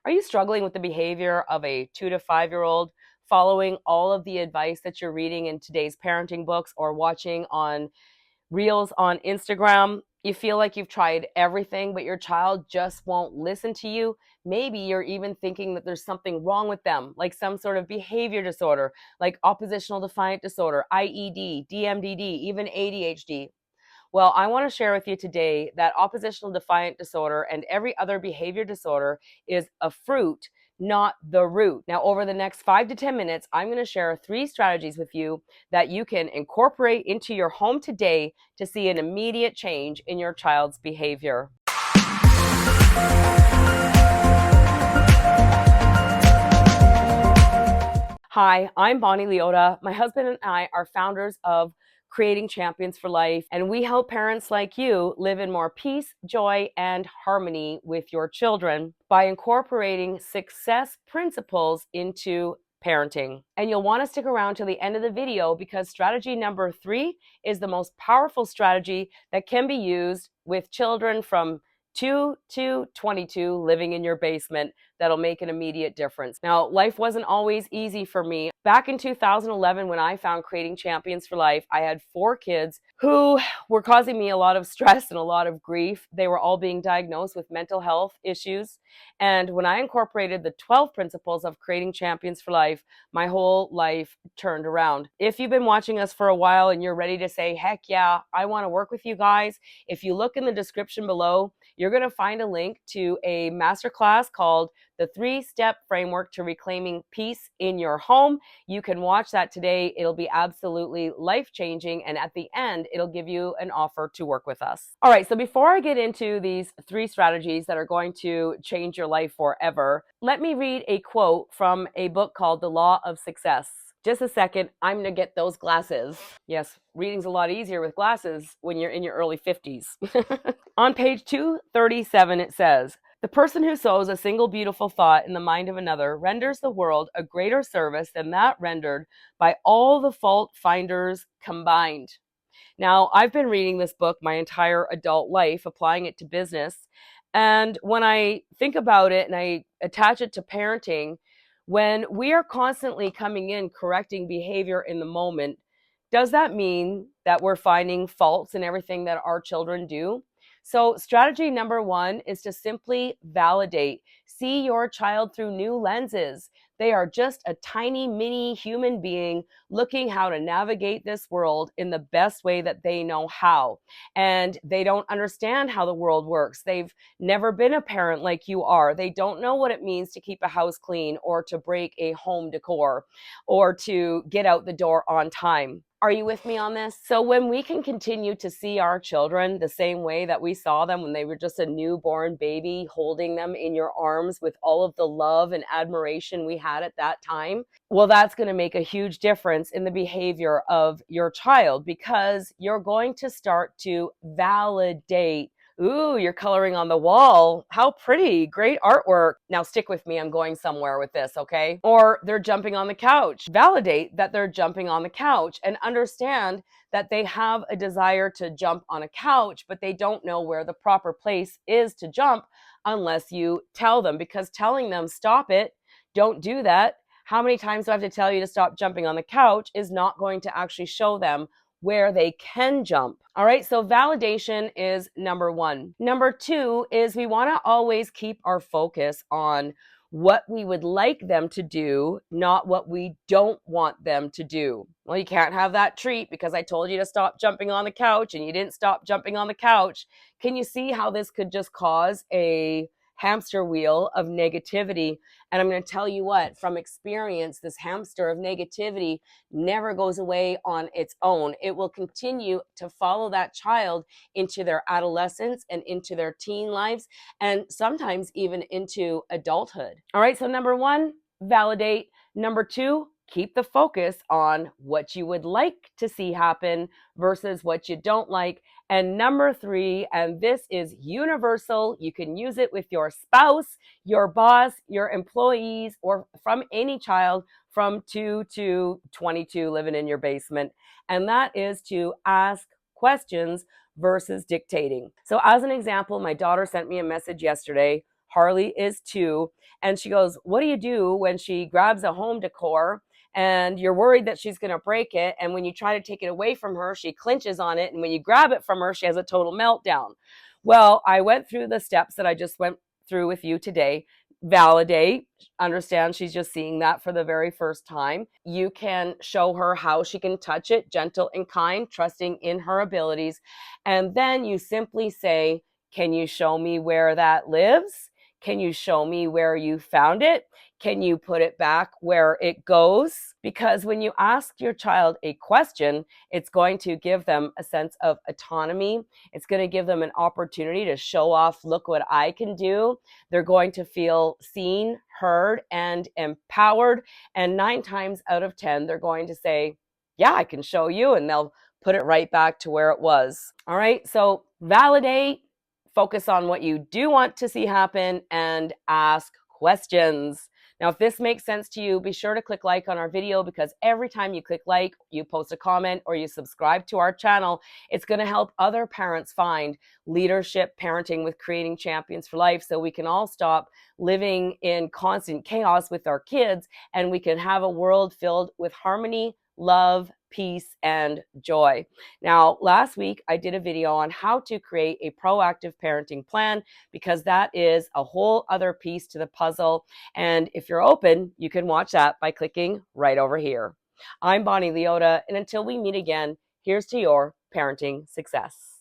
Are you struggling with the behavior of a 2 to 5-year-old, following all of the advice that you're reading in today's parenting books or watching on reels on Instagram? You feel like you've tried everything, but your child just won't listen to you. Maybe you're even thinking that there's something wrong with them, like some sort of behavior disorder, like oppositional defiant disorder, IED, DMDD, even ADHD. Well, I want to share with you today that oppositional defiant disorder and every other behavior disorder is a fruit, not the root. Now, over the next 5 to 10 minutes, I'm going to share 3 strategies with you that you can incorporate into your home today to see an immediate change in your child's behavior. Hi, I'm Bonnie Liotta. My husband and I are founders of Creating Champions for Life, and we help parents like you live in more peace, joy, and harmony with your children by incorporating success principles into parenting. And you'll want to stick around till the end of the video because strategy number 3 is the most powerful strategy that can be used with children from 2 to 22 living in your basement that'll make an immediate difference. Now, life wasn't always easy for me. Back in 2011, when I found Creating Champions for Life, I had 4 kids who were causing me a lot of stress and a lot of grief. They were all being diagnosed with mental health issues. And when I incorporated the 12 principles of Creating Champions for Life, my whole life turned around. If you've been watching us for a while and you're ready to say, heck yeah, I want to work with you guys, if you look in the description below, you're going to find a link to a masterclass called The 3-Step Framework to Reclaiming Peace in Your Home. You can watch that today. It'll be absolutely life-changing. And at the end, it'll give you an offer to work with us. All right, so before I get into these 3 strategies that are going to change your life forever, let me read a quote from a book called The Law of Success. Just a second, I'm going to get those glasses. Yes, reading's a lot easier with glasses when you're in your early 50s. On page 237, it says, "The person who sows a single beautiful thought in the mind of another renders the world a greater service than that rendered by all the fault finders combined." Now, I've been reading this book my entire adult life, applying it to business. And when I think about it and I attach it to parenting, when we are constantly coming in correcting behavior in the moment, does that mean that we're finding faults in everything that our children do? So strategy number 1 is to simply validate. See your child through new lenses. They are just a tiny mini human being looking how to navigate this world in the best way that they know how. And they don't understand how the world works. They've never been a parent like you are. They don't know what it means to keep a house clean or to break a home decor or to get out the door on time. Are you with me on this? So when we can continue to see our children the same way that we saw them when they were just a newborn baby, holding them in your arms with all of the love and admiration we had at that time, well, that's going to make a huge difference in the behavior of your child because you're going to start to validate. Ooh, you're coloring on the wall. How pretty. Great artwork. Now stick with me. I'm going somewhere with this, okay? Or they're jumping on the couch. Validate that they're jumping on the couch and understand that they have a desire to jump on a couch, but they don't know where the proper place is to jump unless you tell them, because telling them, stop it, don't do that. How many times do I have to tell you to stop jumping on the couch is not going to actually show them where they can jump. All right, so validation is number 1. Number 2 is we want to always keep our focus on what we would like them to do, not what we don't want them to do. Well, you can't have that treat because I told you to stop jumping on the couch and you didn't stop jumping on the couch. Can you see how this could just cause a hamster wheel of negativity? And I'm going to tell you what, from experience, this hamster of negativity never goes away on its own. It will continue to follow that child into their adolescence and into their teen lives, and sometimes even into adulthood. All right, so number 1, validate. Number 2, keep the focus on what you would like to see happen versus what you don't like. And number 3, and this is universal, you can use it with your spouse, your boss, your employees, or from any child from 2 to 22 living in your basement. And that is to ask questions versus dictating. So as an example, my daughter sent me a message yesterday, Harley is 2. And she goes, what do you do when she grabs a home decor and you're worried that she's going to break it? And when you try to take it away from her, she clinches on it. And when you grab it from her, she has a total meltdown. Well, I went through the steps that I just went through with you today. Validate, understand she's just seeing that for the very first time. You can show her how she can touch it, gentle and kind, trusting in her abilities. And then you simply say, can you show me where that lives? Can you show me where you found it? Can you put it back where it goes? Because when you ask your child a question, it's going to give them a sense of autonomy. It's going to give them an opportunity to show off, look what I can do. They're going to feel seen, heard, and empowered. And 9 times out of 10, they're going to say, yeah, I can show you. And they'll put it right back to where it was. All right. So validate, focus on what you do want to see happen, and ask questions. Now, if this makes sense to you, be sure to click like on our video, because every time you click like, you post a comment, or you subscribe to our channel, it's going to help other parents find leadership parenting with Creating Champions for Life, so we can all stop living in constant chaos with our kids, and we can have a world filled with harmony, love, peace, and joy. Now, last week I did a video on how to create a proactive parenting plan, because that is a whole other piece to the puzzle. And if you're open, you can watch that by clicking right over here. I'm Bonnie Liotta, and until we meet again, here's to your parenting success.